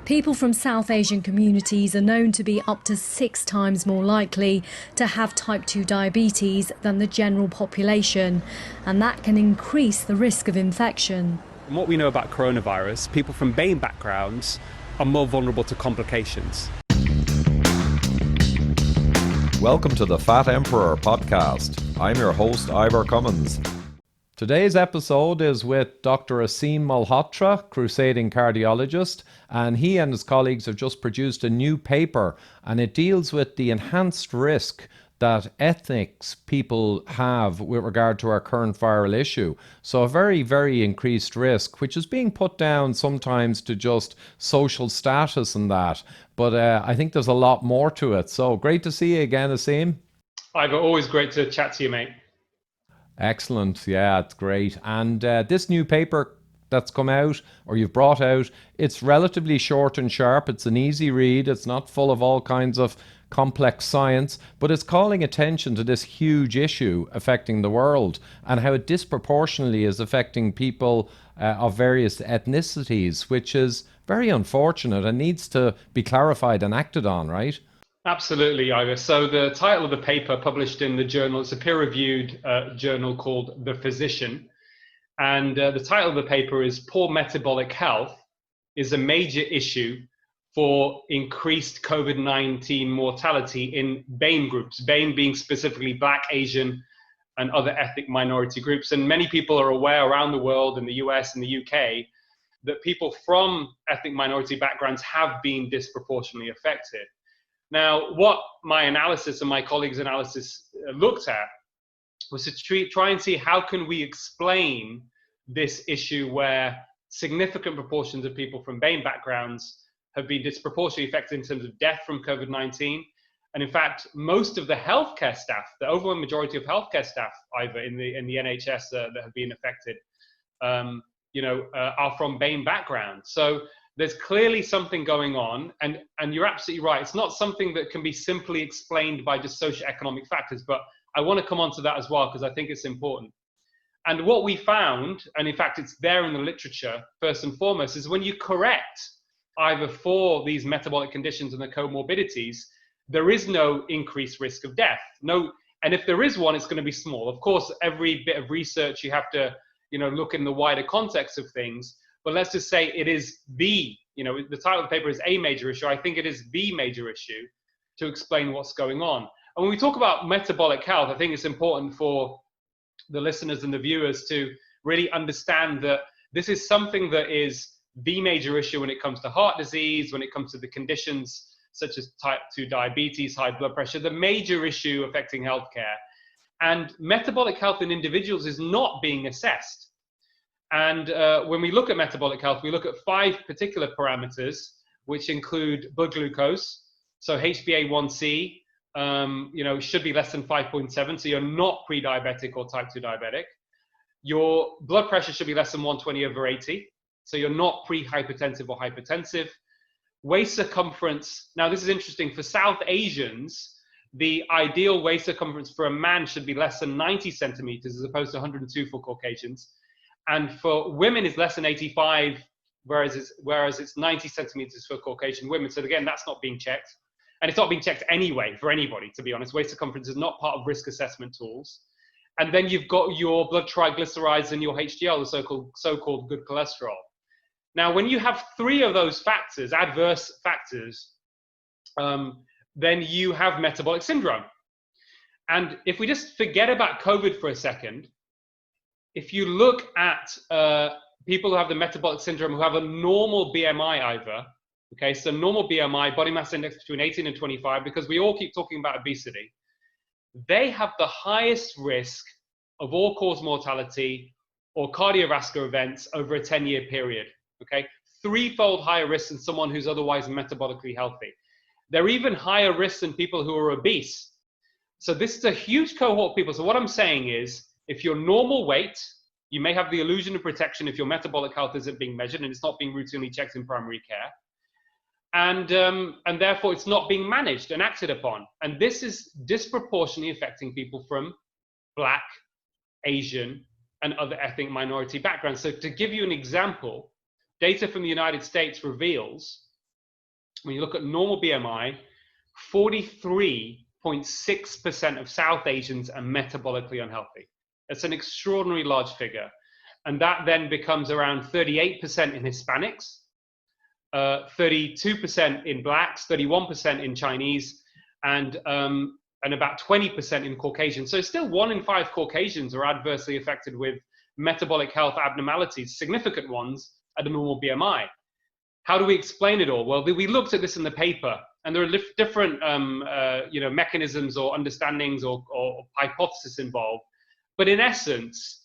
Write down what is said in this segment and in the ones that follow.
People from South Asian communities are known to be up to 6 times more likely to have type 2 diabetes than the general population, and that can increase the risk of infection. From what we know about coronavirus, people from BAME backgrounds are more vulnerable to complications. Welcome to the Fat Emperor podcast. I'm your host, Ivor Cummins. Today's episode is with Dr. Aseem Malhotra, crusading cardiologist, and he and his colleagues have just produced a new paper, and it deals with the enhanced risk that ethnic people have with regard to our current viral issue. So a very, very increased risk, which is being put down sometimes to just social status and that. But I think there's a lot more to it. So great to see you again, Aseem. Ivor, always great to chat to you, mate. Excellent. Yeah, it's great. And this new paper that's come out, or you've brought out, it's relatively short and sharp. It's an easy read. It's not full of all kinds of complex science, but it's calling attention to this huge issue affecting the world and how it disproportionately is affecting people of various ethnicities, which is very unfortunate and needs to be clarified and acted on, right? Absolutely, Ivor. So the title of the paper published in the journal, it's a peer-reviewed journal called The Physician. And the title of the paper is Poor Metabolic Health is a Major Issue for Increased COVID-19 Mortality in BAME groups, BAME being specifically Black, Asian, and other ethnic minority groups. And many people are aware around the world, in the US and the UK, that people from ethnic minority backgrounds have been disproportionately affected. Now, what my analysis and my colleagues' analysis looked at was to try and see how can we explain this issue where significant proportions of people from BAME backgrounds have been disproportionately affected in terms of death from COVID-19. And in fact, most of the healthcare staff, the overwhelming majority of healthcare staff, either in the NHS that have been affected, are from BAME backgrounds. So there's clearly something going on, and you're absolutely right. It's not something that can be simply explained by just socioeconomic factors, but I want to come on to that as well because I think it's important. And what we found, and in fact it's there in the literature, first and foremost, is when you correct either for these metabolic conditions and the comorbidities, there is no increased risk of death. No, and if there is one, it's going to be small. Of course, every bit of research you have to, look in the wider context of things. But let's just say it is the title of the paper is a major issue. I think it is the major issue to explain what's going on. And when we talk about metabolic health, I think it's important for the listeners and the viewers to really understand that this is something that is the major issue when it comes to heart disease, when it comes to the conditions such as type 2 diabetes, high blood pressure, the major issue affecting healthcare. And metabolic health in individuals is not being assessed. And when we look at metabolic health, we look at 5 particular parameters, which include blood glucose. So HbA1c, should be less than 5.7. So you're not pre-diabetic or type 2 diabetic. Your blood pressure should be less than 120/80. So you're not pre-hypertensive or hypertensive. Waist circumference. Now, this is interesting. For South Asians, the ideal waist circumference for a man should be less than 90 centimeters as opposed to 102 for Caucasians. And for women, it's less than 85, whereas it's 90 centimeters for Caucasian women. So again, that's not being checked. And it's not being checked anyway for anybody, to be honest. Waist circumference is not part of risk assessment tools. And then you've got your blood triglycerides and your HDL, the so-called good cholesterol. Now, when you have 3 of those factors, adverse factors, then you have metabolic syndrome. And if we just forget about COVID for a second, if you look at people who have the metabolic syndrome who have a normal BMI either, okay, so normal BMI, body mass index between 18 and 25, because we all keep talking about obesity, they have the highest risk of all-cause mortality or cardiovascular events over a 10-year period, okay? 3-fold higher risk than someone who's otherwise metabolically healthy. They're even higher risk than people who are obese. So this is a huge cohort of people. So what I'm saying is, if you're normal weight, you may have the illusion of protection if your metabolic health isn't being measured and it's not being routinely checked in primary care. And therefore it's not being managed and acted upon. And this is disproportionately affecting people from Black, Asian, and other ethnic minority backgrounds. So to give you an example, data from the United States reveals when you look at normal BMI, 43.6% of South Asians are metabolically unhealthy. That's an extraordinarily large figure. And that then becomes around 38% in Hispanics, 32% in Blacks, 31% in Chinese, and about 20% in Caucasians. So still 1 in 5 Caucasians are adversely affected with metabolic health abnormalities, significant ones at a normal BMI. How do we explain it all? Well, we looked at this in the paper, and there are different mechanisms or understandings or hypotheses involved. But in essence,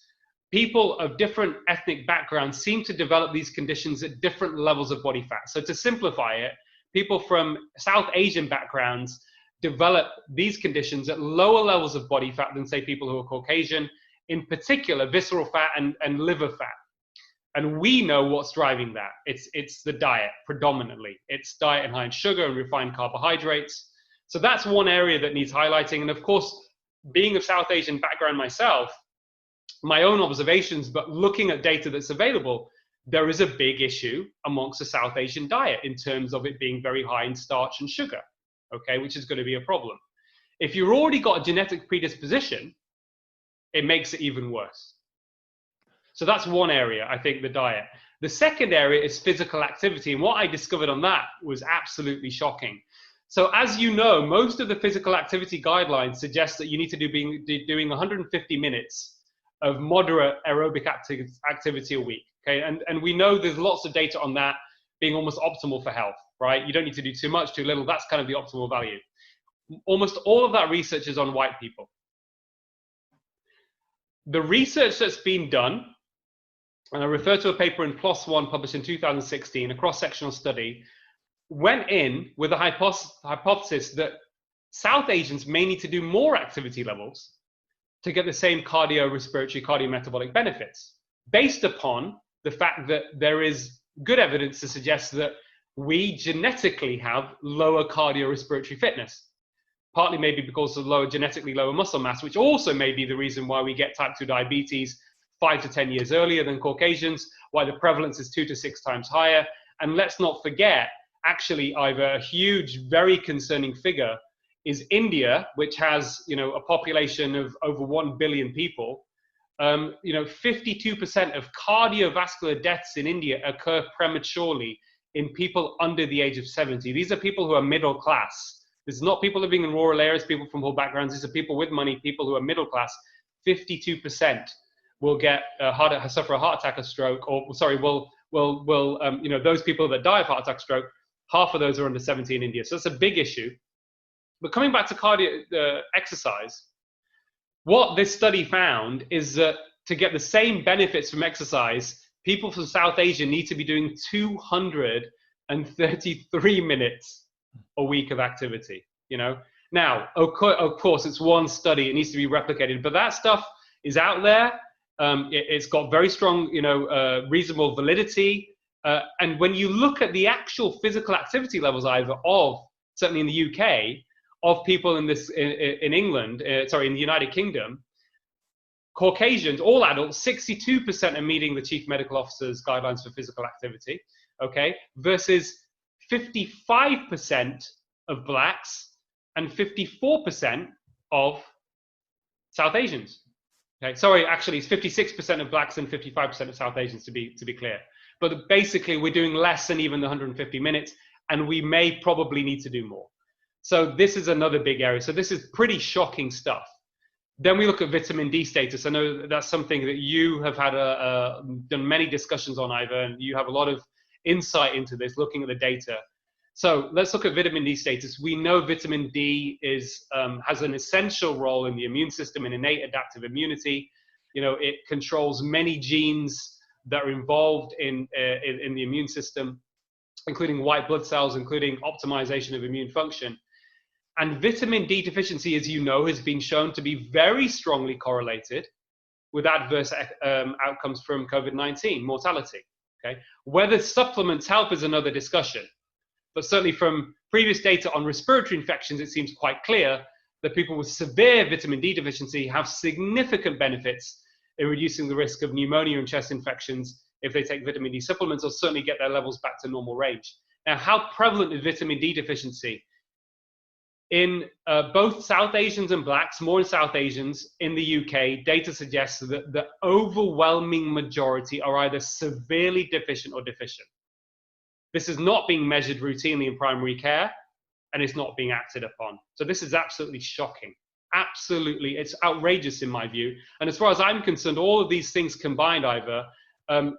people of different ethnic backgrounds seem to develop these conditions at different levels of body fat. So to simplify it, people from South Asian backgrounds develop these conditions at lower levels of body fat than, say, people who are Caucasian, in particular visceral fat and liver fat. And we know what's driving that. It's the diet predominantly. It's diet and high in sugar and refined carbohydrates. So that's one area that needs highlighting. And of course, being of South Asian background myself, my own observations, but looking at data that's available, there is a big issue amongst the South Asian diet in terms of it being very high in starch and sugar, okay, which is going to be a problem. If you've already got a genetic predisposition, it makes it even worse. So that's one area, I think, the diet. The second area is physical activity. And what I discovered on that was absolutely shocking. So as you know, most of the physical activity guidelines suggest that you need to be doing 150 minutes of moderate aerobic activity a week. Okay, and we know there's lots of data on that being almost optimal for health, right? You don't need to do too much, too little. That's kind of the optimal value. Almost all of that research is on white people. The research that's been done, and I refer to a paper in PLOS One published in 2016, a cross-sectional study, went in with a hypothesis that South Asians may need to do more activity levels to get the same cardiorespiratory, cardiometabolic benefits, based upon the fact that there is good evidence to suggest that we genetically have lower cardiorespiratory fitness, partly maybe because of genetically lower muscle mass, which also may be the reason why we get type 2 diabetes 5 to 10 years earlier than Caucasians, why the prevalence is 2 to 6 times higher. And let's not forget, actually, Ivor, a huge, very concerning figure is India, which has, a population of over 1 billion people. 52% of cardiovascular deaths in India occur prematurely in people under the age of 70. These are people who are middle class. This is not people living in rural areas, people from poor backgrounds. These are people with money, people who are middle class. 52% will suffer a heart attack or stroke, those people that die of heart attack, stroke, half of those are under 70 in India. So that's a big issue. But coming back to exercise, what this study found is that to get the same benefits from exercise, people from South Asia need to be doing 233 minutes a week of activity, Now, of course, it's one study. It needs to be replicated. But that stuff is out there. It's got very strong, reasonable validity. And when you look at the actual physical activity levels, Ivor, certainly in the UK, of people in England, in the United Kingdom, Caucasians, all adults, 62% are meeting the chief medical officer's guidelines for physical activity, okay, versus 55% of Blacks and 54% of South Asians. Okay, sorry, actually, it's 56% of Blacks and 55% of South Asians, to be clear. But basically, we're doing less than even the 150 minutes, and we may probably need to do more. So this is another big area. So this is pretty shocking stuff. Then we look at vitamin D status. I know that's something that you have had done many discussions on, Ivor, and you have a lot of insight into this, looking at the data. So let's look at vitamin D status. We know vitamin D has an essential role in the immune system and innate adaptive immunity. It controls many genes that are involved in the immune system, including white blood cells, including optimization of immune function. And vitamin D deficiency, as you know, has been shown to be very strongly correlated with adverse outcomes from COVID-19, mortality. Okay? Whether supplements help is another discussion. But certainly from previous data on respiratory infections, it seems quite clear that people with severe vitamin D deficiency have significant benefits in reducing the risk of pneumonia and chest infections if they take vitamin D supplements, or certainly get their levels back to normal range. Now, how prevalent is vitamin D deficiency? In both South Asians and blacks, more in South Asians in the UK, data suggests that the overwhelming majority are either severely deficient or deficient. This is not being measured routinely in primary care, and it's not being acted upon. So this is absolutely shocking. Absolutely, it's outrageous in my view. And as far as I'm concerned, all of these things combined, Ivor,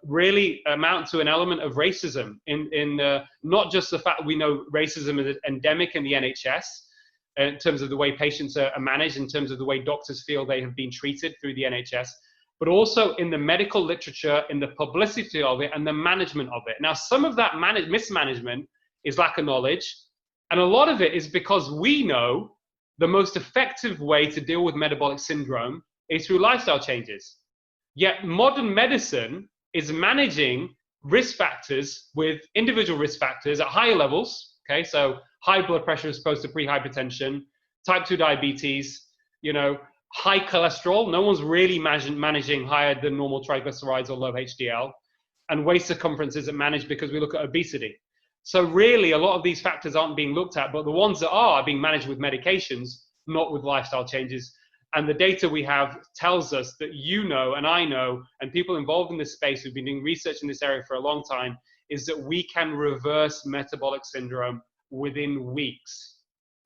really amount to an element of racism in not just the fact we know racism is endemic in the NHS, in terms of the way patients are managed, in terms of the way doctors feel they have been treated through the NHS, but also in the medical literature, in the publicity of it, and the management of it. Now, some of that mismanagement is lack of knowledge, and a lot of it is because we know the most effective way to deal with metabolic syndrome is through lifestyle changes. Yet modern medicine is managing risk factors with individual risk factors at higher levels. Okay, so high blood pressure as opposed to pre-hypertension, type 2 diabetes, high cholesterol. No one's really managing higher than normal triglycerides or low HDL. And waist circumference isn't managed because we look at obesity. So really, a lot of these factors aren't being looked at, but the ones that are being managed with medications, not with lifestyle changes. And the data we have tells us that and I know, and people involved in this space who've been doing research in this area for a long time, is that we can reverse metabolic syndrome within weeks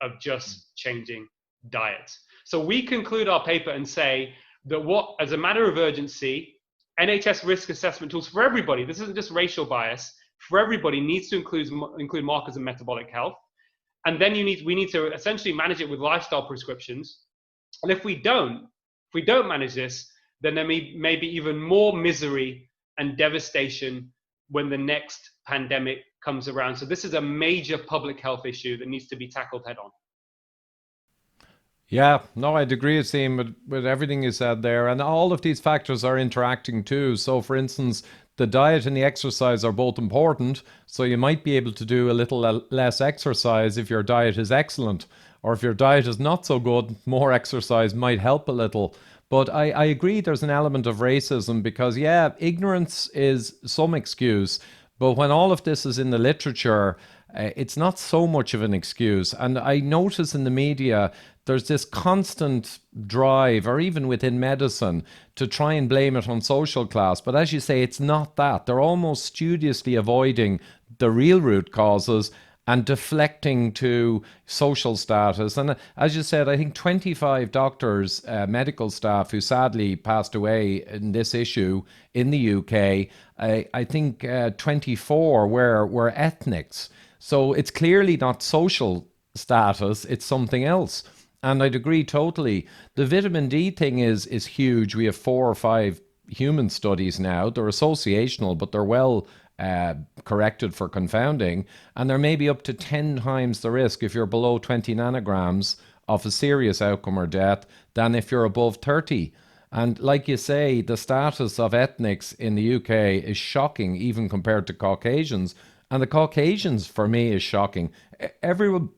of just changing diet. So we conclude our paper and say that as a matter of urgency, NHS risk assessment tools for everybody, this isn't just racial bias, for everybody needs to include markers of metabolic health. And then we need to essentially manage it with lifestyle prescriptions. And if we don't manage this, then there may be even more misery and devastation when the next pandemic comes around. So this is a major public health issue that needs to be tackled head on. Yeah, no, I'd agree, Aseem, with everything you said there. And all of these factors are interacting too. So, for instance, the diet and the exercise are both important. So you might be able to do a little less exercise if your diet is excellent. Or if your diet is not so good, more exercise might help a little. But I agree there's an element of racism because, yeah, ignorance is some excuse. But when all of this is in the literature, it's not so much of an excuse. And I notice in the media, there's this constant drive, or even within medicine, to try and blame it on social class. But as you say, it's not that. They're almost studiously avoiding the real root causes and deflecting to social status. And as you said, I think 25 doctors, medical staff who sadly passed away in this issue in the UK, I think 24 were ethnics. So it's clearly not social status, it's something else. And I'd agree totally. The vitamin D thing is huge. We have 4 or 5 human studies now. They're associational, but they're well corrected for confounding. And there may be up to 10 times the risk if you're below 20 nanograms of a serious outcome or death than if you're above 30. And like you say, the status of ethnics in the UK is shocking, even compared to Caucasians. And the Caucasians, for me, is shocking. Everyone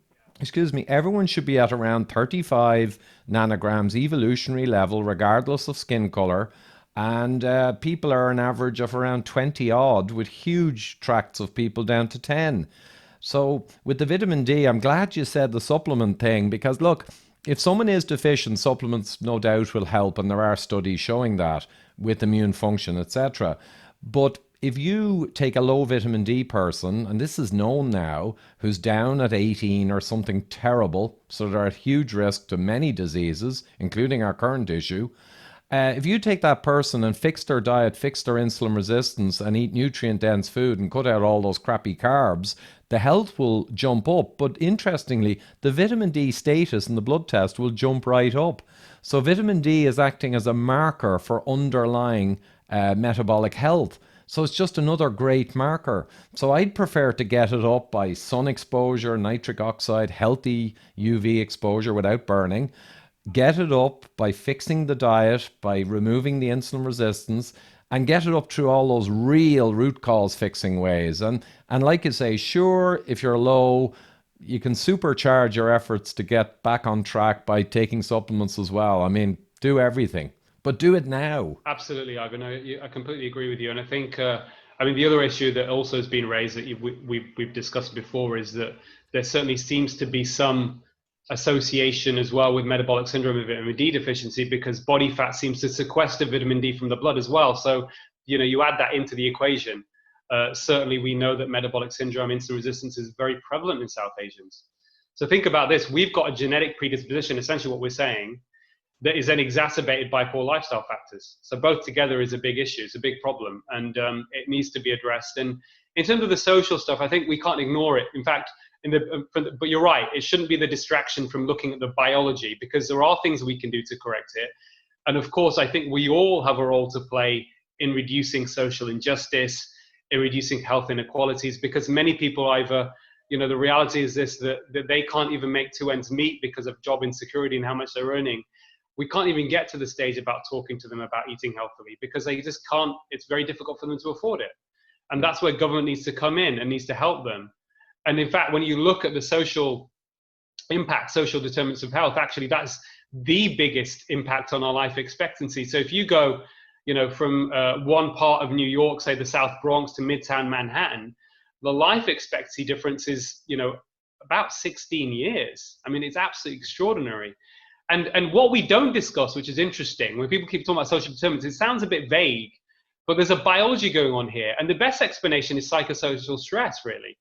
should be at around 35 nanograms evolutionary level, regardless of skin color. And people are an average of around 20 odd, with huge tracts of people down to 10. So with the vitamin D, I'm glad you said the supplement thing, because look, if someone is deficient, supplements no doubt will help. And there are studies showing that with immune function, etc. But if you take a low vitamin D person, and this is known now, who's down at 18 or something terrible, so they're at huge risk to many diseases, including our current issue, if you take that person and fix their diet, fix their insulin resistance, and eat nutrient-dense food and cut out all those crappy carbs, the health will jump up. But interestingly, the vitamin D status in the blood test will jump right up. So vitamin D is acting as a marker for underlying metabolic health. So it's just another great marker. So I'd prefer to get it up by sun exposure, nitric oxide, healthy UV exposure without burning. Get it up by fixing the diet, by removing the insulin resistance, and get it up through all those real root cause fixing ways. And like you say, sure, if you're low, you can supercharge your efforts to get back on track by taking supplements as well. I mean, do everything. But do it now. Absolutely, Ivan. I completely agree with you. And I think I mean, the other issue that also has been raised that we've discussed before is that there certainly seems to be some association as well with metabolic syndrome and vitamin D deficiency, because body fat seems to sequester vitamin D from the blood as well. So, you add that into the equation. Certainly, we know that metabolic syndrome, insulin resistance is very prevalent in South Asians. So think about this. We've got a genetic predisposition, essentially what we're saying, that is then exacerbated by poor lifestyle factors. So both together is a big issue. It's a big problem, and it needs to be addressed. And in terms of the social stuff, I think we can't ignore it. In fact, but you're right, it shouldn't be the distraction from looking at the biology, because there are things we can do to correct it. And of course, I think we all have a role to play in reducing social injustice, in reducing health inequalities, because many people either, the reality is this, that they can't even make two ends meet because of job insecurity and how much they're earning. We can't even get to the stage about talking to them about eating healthily, because they just can't, it's very difficult for them to afford it. And that's where government needs to come in and needs to help them. And in fact, when you look at the social impact, social determinants of health, actually that's the biggest impact on our life expectancy. So if you go, from one part of New York, say the South Bronx, to Midtown Manhattan, the life expectancy difference is, about 16 years. I mean, it's absolutely extraordinary. And what we don't discuss, which is interesting, when people keep talking about social determinants, it sounds a bit vague, but there's a biology going on here. And the best explanation is psychosocial stress, really.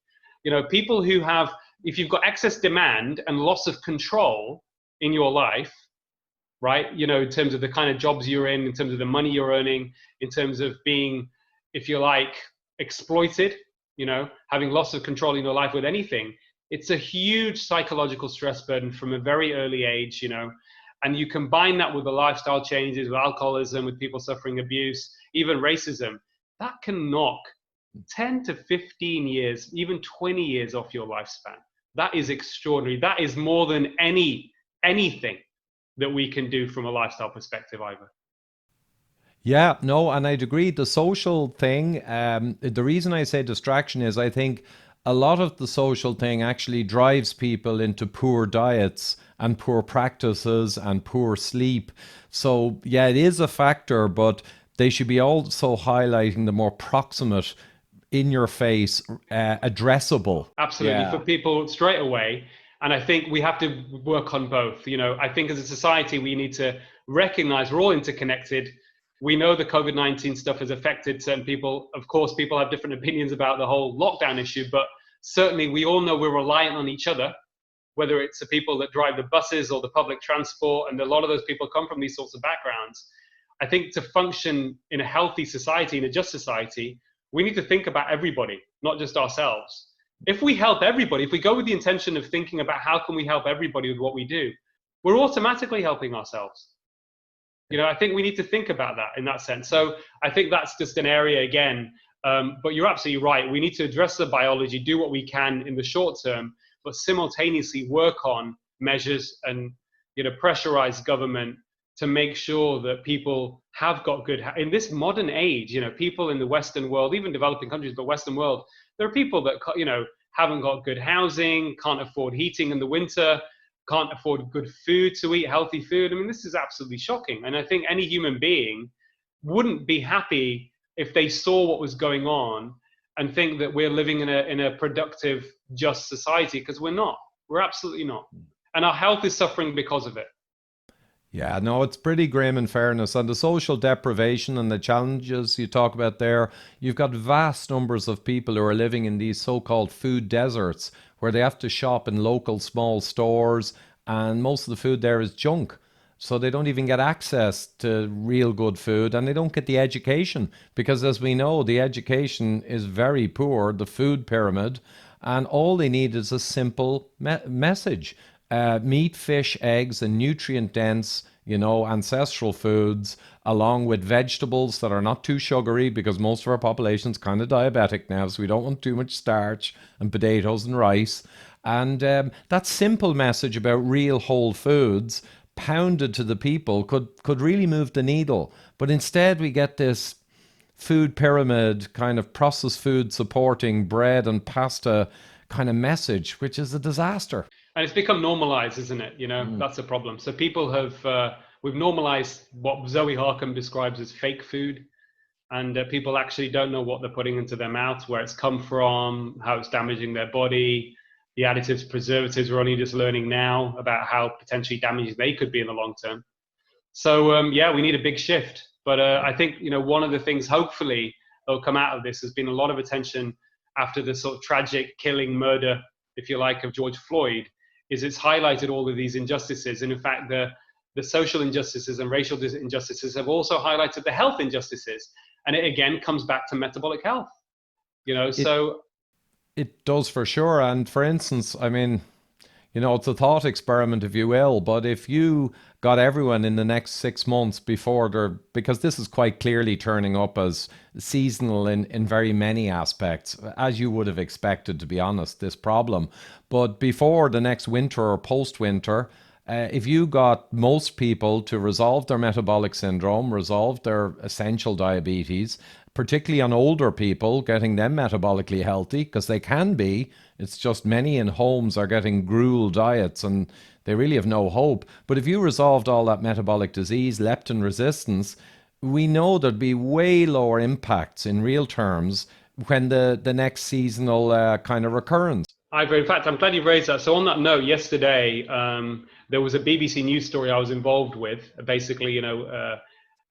People who have, if you've got excess demand and loss of control in your life, right, in terms of the kind of jobs you're in terms of the money you're earning, in terms of being, if you like, exploited, having loss of control in your life with anything, it's a huge psychological stress burden from a very early age, and you combine that with the lifestyle changes, with alcoholism, with people suffering abuse, even racism, that can knock 10 to 15 years, even 20 years off your lifespan. That is extraordinary. That is more than anything that we can do from a lifestyle perspective, Ivor. Yeah, no, and I'd agree. The social thing, the reason I say distraction is I think a lot of the social thing actually drives people into poor diets and poor practices and poor sleep. So yeah, it is a factor, but they should be also highlighting the more proximate, in your face, addressable. Absolutely, Yeah. for people straight away. And I think we have to work on both. I think as a society, we need to recognize we're all interconnected. We know the COVID-19 stuff has affected certain people. Of course, people have different opinions about the whole lockdown issue, but certainly we all know we're reliant on each other, whether it's the people that drive the buses or the public transport, and a lot of those people come from these sorts of backgrounds. I think to function in a healthy society, in a just society, we need to think about everybody, not just ourselves. If we help everybody, if we go with the intention of thinking about how can we help everybody with what we do, we're automatically helping ourselves. I think we need to think about that in that sense. So I think that's just an area again, but you're absolutely right. We need to address the biology, do what we can in the short term, but simultaneously work on measures and, pressurize government to make sure that people have got good, in this modern age, people in the Western world, even developing countries, but Western world, there are people that, haven't got good housing, can't afford heating in the winter, can't afford good food to eat, healthy food. I mean, this is absolutely shocking. And I think any human being wouldn't be happy if they saw what was going on and think that we're living in a productive, just society, because we're not. We're absolutely not. And our health is suffering because of it. Yeah, no, it's pretty grim in fairness. And the social deprivation and the challenges you talk about there, you've got vast numbers of people who are living in these so-called food deserts where they have to shop in local small stores, and most of the food there is junk. So they don't even get access to real good food, and they don't get the education, because as we know, the education is very poor, the food pyramid, and all they need is a simple message. Meat, fish, eggs, and nutrient-dense, ancestral foods, along with vegetables that are not too sugary, because most of our population's kind of diabetic now, so we don't want too much starch, and potatoes and rice. And that simple message about real whole foods pounded to the people could really move the needle. But instead we get this food pyramid, kind of processed food supporting bread and pasta kind of message, which is a disaster. And it's become normalized, isn't it? That's a problem. So people have, we've normalized what Zoe Harcombe describes as fake food. and people actually don't know what they're putting into their mouths, where it's come from, how it's damaging their body. The additives, preservatives, we're only just learning now about how potentially damaging they could be in the long term. So yeah, we need a big shift. But I think, you know, one of the things hopefully that'll come out of this has been a lot of attention after the sort of tragic killing, murder, if you like, of George Floyd, is it's highlighted all of these injustices. And in fact, the social injustices and racial injustices have also highlighted the health injustices. And it again comes back to metabolic health, you know, so. It does for sure. And for instance, I mean, you know, it's a thought experiment, if you will, but if you got everyone in the next 6 months before they're, because this is quite clearly turning up as seasonal in very many aspects, as you would have expected, to be honest, this problem. But before the next winter or post-winter, if you got most people to resolve their metabolic syndrome, resolve their essential diabetes, particularly on older people, getting them metabolically healthy, because they can be, it's just many in homes are getting gruel diets and they really have no hope. But if you resolved all that metabolic disease, leptin resistance, we know there'd be way lower impacts in real terms when the next seasonal kind of recurrence. Ivor, in fact, I'm glad you raised that. So on that note, yesterday, there was a BBC News story I was involved with, basically, you know,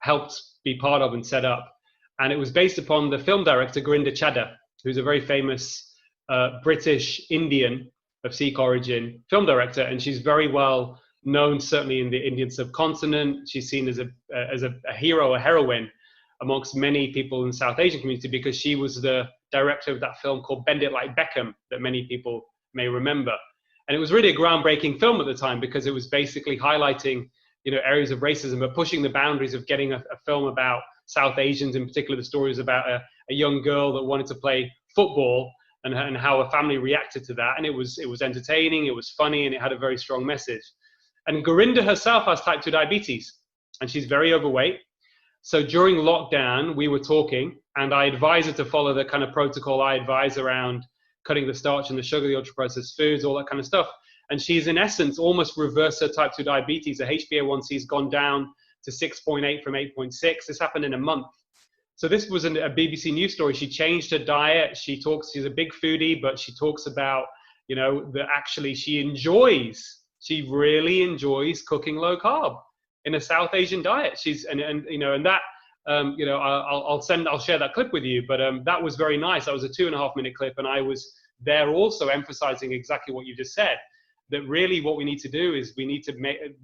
helped be part of and set up. And it was based upon the film director, Gurinder Chadha, who's a very famous British Indian of Sikh origin film director. And she's very well known, certainly in the Indian subcontinent. She's seen as a hero, a heroine amongst many people in the South Asian community, because she was the director of that film called Bend It Like Beckham that many people may remember. And it was really a groundbreaking film at the time, because it was basically highlighting, you know, areas of racism, but pushing the boundaries of getting a film about South Asians. In particular, the story was about a young girl that wanted to play football and how her family reacted to that. And it was entertaining, it was funny, and it had a very strong message. And Gurinder herself has type 2 diabetes, and she's very overweight. So during lockdown, we were talking, and I advised her to follow the kind of protocol I advise around cutting the starch and the sugar, the ultra-processed foods, all that kind of stuff. And she's in essence almost reversed her type 2 diabetes. Her HbA1c has gone down to 6.8 from 8.6. This happened in a month. So this was a BBC News story. She changed her diet. She's a big foodie, but she talks about, you know, that actually she really enjoys cooking low carb in a South Asian diet. I'll share that clip with you, but that was very nice. That was a 2.5-minute clip, and I was there also emphasizing exactly what you just said, that really what we need to do is we need to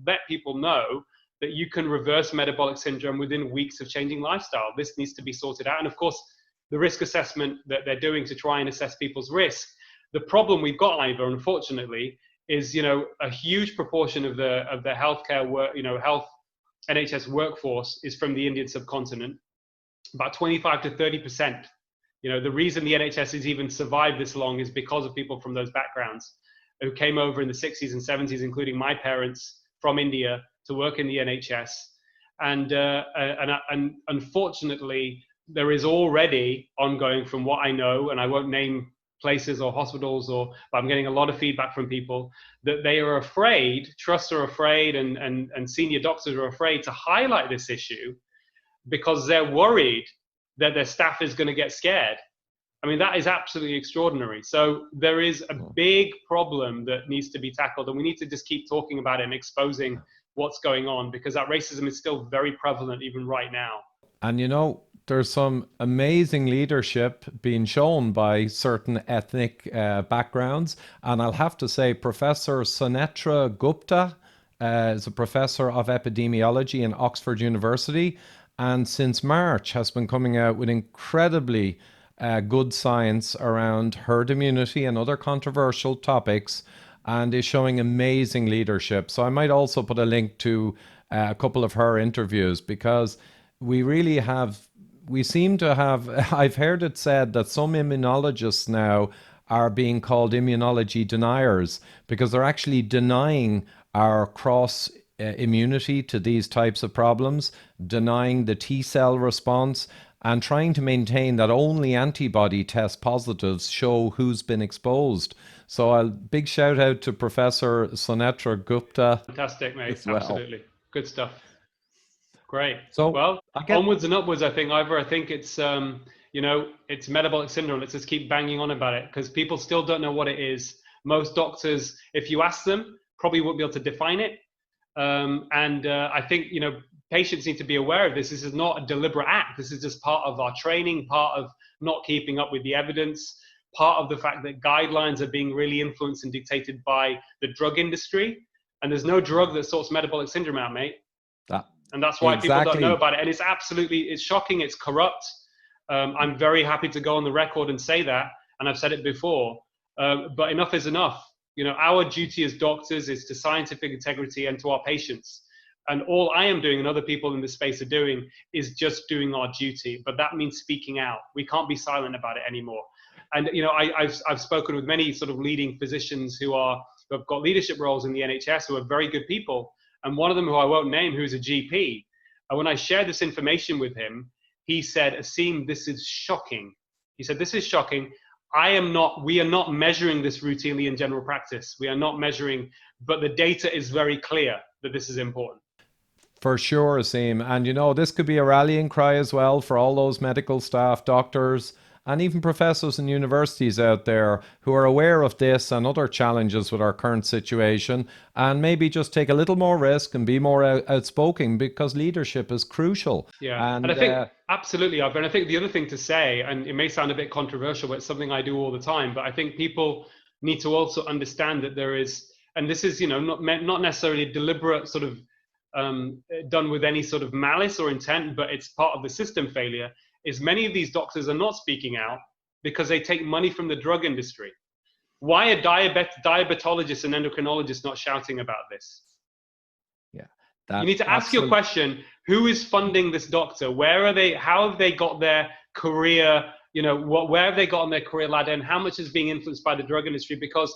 let people know that you can reverse metabolic syndrome within weeks of changing lifestyle. This needs to be sorted out. And of course, the risk assessment that they're doing to try and assess people's risk. The problem we've got, Ivor, unfortunately, is, you know, a huge proportion of the healthcare work, you know, health NHS workforce is from the Indian subcontinent, about 25 to 30%. You know, the reason the NHS has even survived this long is because of people from those backgrounds who came over in the 60s and 70s, including my parents from India, to work in the NHS. And unfortunately, there is already ongoing, from what I know, and I won't name places or hospitals, but I'm getting a lot of feedback from people that they are afraid, trusts are afraid, and senior doctors are afraid to highlight this issue because they're worried that their staff is going to get scared. I mean, that is absolutely extraordinary. So there is a big problem that needs to be tackled, and we need to just keep talking about it and exposing what's going on, because that racism is still very prevalent even right now. And you know, there's some amazing leadership being shown by certain ethnic backgrounds. And I'll have to say, Professor Sunetra Gupta is a professor of epidemiology in Oxford University, and since March has been coming out with incredibly good science around herd immunity and other controversial topics, and is showing amazing leadership. So I might also put a link to a couple of her interviews, because we seem to have, I've heard it said that some immunologists now are being called immunology deniers, because they're actually denying our cross immunity to these types of problems, denying the T cell response, and trying to maintain that only antibody test positives show who's been exposed. So a big shout out to Professor Sunetra Gupta. Fantastic, mate. Well. Absolutely. Good stuff. Great. So, well, Onwards and upwards, I think, Ivor. I think it's, it's metabolic syndrome. Let's just keep banging on about it because people still don't know what it is. Most doctors, if you ask them, probably won't be able to define it. I think, patients need to be aware of this. This is not a deliberate act. This is just part of our training, part of not keeping up with the evidence, part of the fact that guidelines are being really influenced and dictated by the drug industry. And there's no drug that sorts metabolic syndrome out, mate. And that's why people don't know about it. And it's shocking. It's corrupt. I'm very happy to go on the record and say that. And I've said it before. But enough is enough. Our duty as doctors is to scientific integrity and to our patients. And all I am doing and other people in this space are doing is just doing our duty. But that means speaking out. We can't be silent about it anymore. And, I've spoken with many sort of leading physicians who have got leadership roles in the NHS who are very good people. And one of them, who I won't name, who's a GP, and when I shared this information with him, he said, Aseem, this is shocking. He said, this is shocking. We are not measuring this routinely in general practice. We are not measuring, but the data is very clear that this is important. For sure, Aseem. And this could be a rallying cry as well for all those medical staff, doctors, and even professors in universities out there who are aware of this and other challenges with our current situation, and maybe just take a little more risk and be more outspoken, because leadership is crucial. Yeah, and I think absolutely, Ivor. And I think the other thing to say, and it may sound a bit controversial, but it's something I do all the time, but I think people need to also understand that there is, and this is, not necessarily a deliberate sort of done with any sort of malice or intent, but it's part of the system failure, is many of these doctors are not speaking out because they take money from the drug industry. Why are diabetologists and endocrinologists not shouting about this? Yeah, you need to ask your question, who is funding this doctor? Where are they? How have they got their career? Where have they got on their career ladder, and how much is being influenced by the drug industry? Because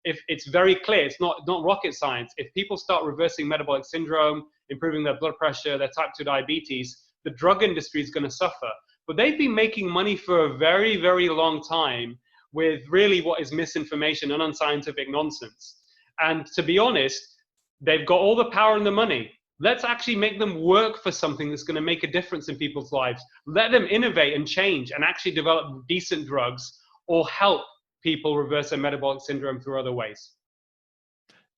if it's very clear, it's not rocket science. If people start reversing metabolic syndrome, improving their blood pressure, their type 2 diabetes, the drug industry is going to suffer. But they've been making money for a very, very long time with really what is misinformation and unscientific nonsense. And to be honest, they've got all the power and the money. Let's actually make them work for something that's going to make a difference in people's lives. Let them innovate and change and actually develop decent drugs or help people reverse their metabolic syndrome through other ways.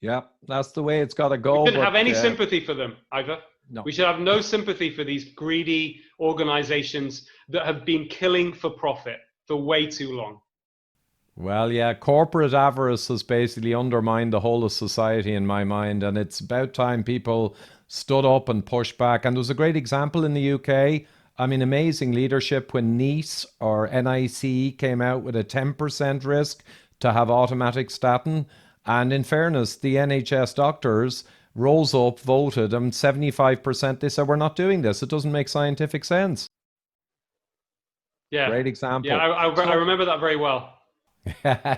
Yeah, that's the way it's got to go. We shouldn't have any sympathy for them, Ivor. No. We should have no sympathy for these greedy organizations that have been killing for profit for way too long. Well, yeah, corporate avarice has basically undermined the whole of society in my mind, and it's about time people stood up and pushed back. And there was a great example in the UK. I mean, amazing leadership when NICE or NICE came out with a 10% risk to have automatic statin. And in fairness, the NHS doctors rose up, voted, and 75% they said, we're not doing this. It doesn't make scientific sense. Yeah. Great example. Yeah, I remember that very well.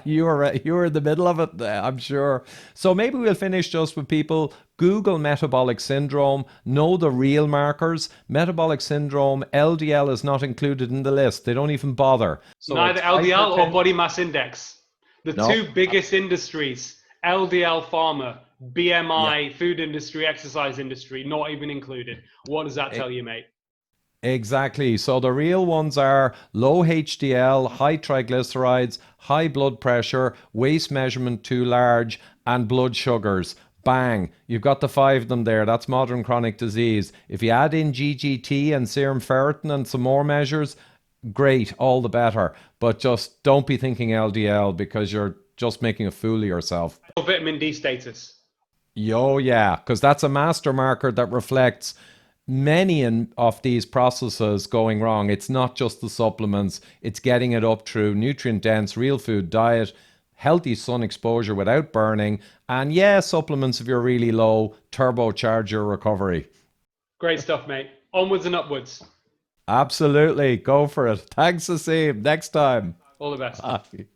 You were in the middle of it, I'm sure. So maybe we'll finish just with people. Google metabolic syndrome, know the real markers. Metabolic syndrome, LDL is not included in the list. They don't even bother. So neither LDL or body mass index. The two biggest industries, LDL pharma, BMI, food industry, exercise industry, not even included. What does that tell you, mate? Exactly. So the real ones are low HDL, high triglycerides, high blood pressure, waist measurement too large, and blood sugars. Bang. You've got the 5 of them there. That's modern chronic disease. If you add in GGT and serum ferritin and some more measures, great, all the better. But just don't be thinking LDL, because you're just making a fool of yourself. Vitamin D status. Yeah, because that's a master marker that reflects many of these processes going wrong. It's not just the supplements, it's getting it up through nutrient dense, real food diet, healthy sun exposure without burning, and supplements if you're really low, turbocharge your recovery. Great stuff, mate. Onwards and upwards. Absolutely, go for it. Thanks, Aseem. Next time. All the best. Bye.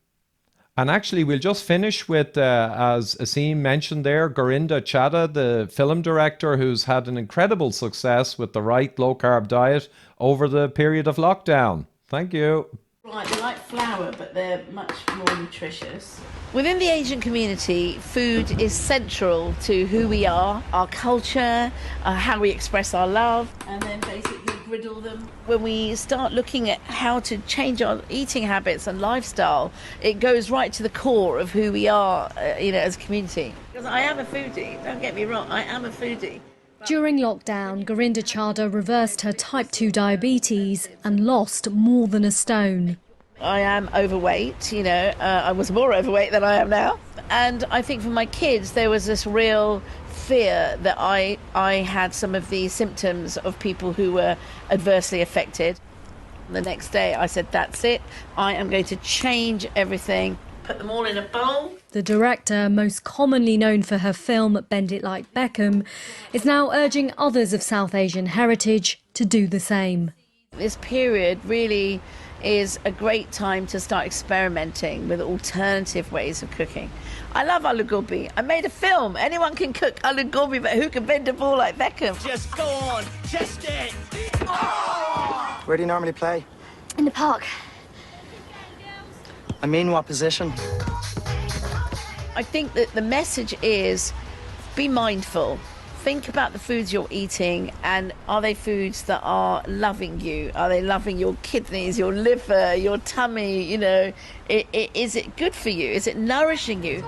And actually, we'll just finish with, as Aseem mentioned there, Gorinda Chadha, the film director who's had an incredible success with the right low-carb diet over the period of lockdown. Thank you. Right, they're like flour, but they're much more nutritious. Within the Asian community, food is central to who we are, our culture, how we express our love. And then basically riddle them. When we start looking at how to change our eating habits and lifestyle, it goes right to the core of who we are, as a community. Because I am a foodie, don't get me wrong, I am a foodie. During lockdown, Gorinda Chadha reversed her type 2 diabetes and lost more than a stone. I am overweight, I was more overweight than I am now. And I think for my kids, there was this real fear that I had some of the symptoms of people who were adversely affected. The next day I said, that's it, I am going to change everything. Put them all in a bowl. The director, most commonly known for her film Bend It Like Beckham, is now urging others of South Asian heritage to do the same. This period really is a great time to start experimenting with alternative ways of cooking. I love aloo gobi. I made a film. Anyone can cook aloo gobi, but who can bend a ball like Beckham? Just go on, just it. Where do you normally play? In the park. I mean, what position? I think that the message is be mindful. Think about the foods you're eating, and are they foods that are loving you? Are they loving your kidneys, your liver, your tummy? Is it good for you? Is it nourishing you?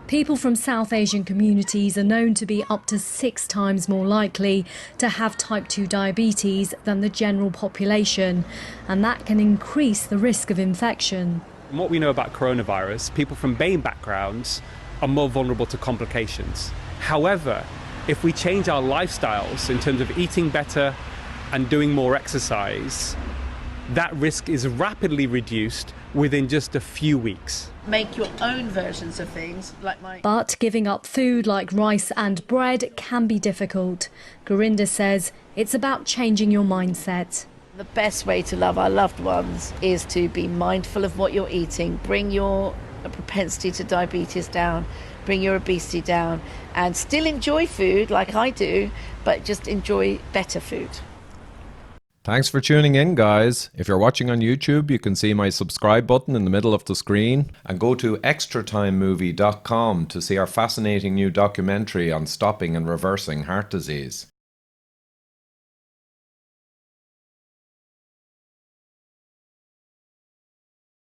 People from South Asian communities are known to be up to 6 times more likely to have type 2 diabetes than the general population, and that can increase the risk of infection. From what we know about coronavirus, people from BAME backgrounds are more vulnerable to complications. However, if we change our lifestyles in terms of eating better and doing more exercise, that risk is rapidly reduced within just a few weeks. Make your own versions of things, like my... But giving up food like rice and bread can be difficult. Gorinda says it's about changing your mindset. The best way to love our loved ones is to be mindful of what you're eating, bring your propensity to diabetes down, bring your obesity down, and still enjoy food like I do, but just enjoy better food. Thanks for tuning in, guys. If you're watching on YouTube, you can see my subscribe button in the middle of the screen, and go to extratimemovie.com to see our fascinating new documentary on stopping and reversing heart disease.